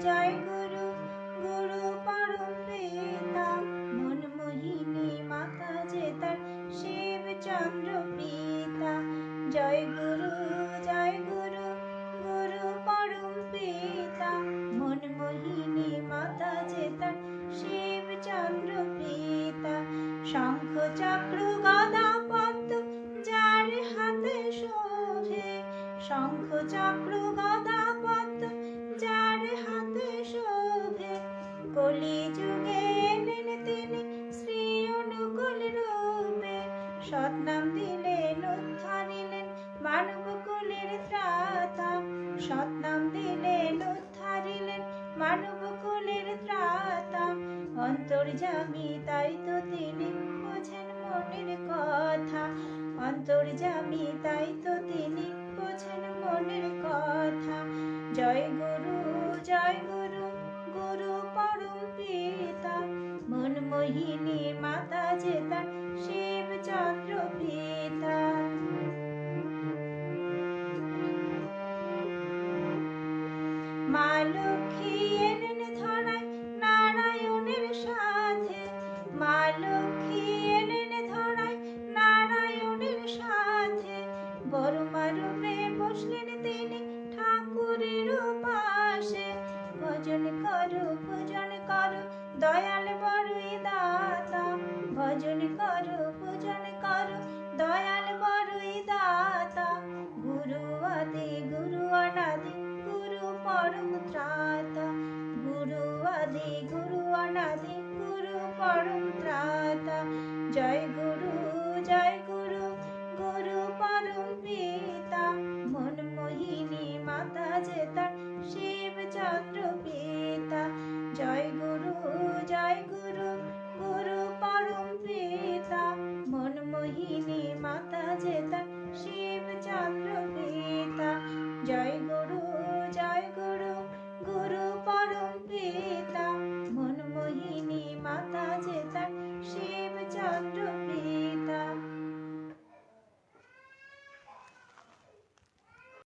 জয় গুরু, গুরু পরম পিতা, মনমোহিনী মাতা যে তার শিব চন্দ্র পিতা। জয় গুরু, গুরু পরম পিতা, মনমোহিনী মাতা যে তার শিব চন্দ্র পিতা। শঙ্খ চক্র গদা পদ্ম যার হাতে শোভে, শঙ্খ চক্র গদা পদ্ম যার হাতে শোভে। কলি যুগে এলেন তিনি শ্রী অনুকূল রূপে, সৎনাম দিলেন উদ্ধারিলেন মানব কুলের ত্রাতা। সৎনাম দিলেন উদ্ধারিলেন মানব কুলের ত্রাতা। অন্তর্যামী তাই তো তিনি বোঝেন মনের কথা, অন্তর্যামী তাই তো তিনি বোঝেন মনের কথা। জয় গুরু, গুরু পরম পিতা, মনমোহিনী মাতা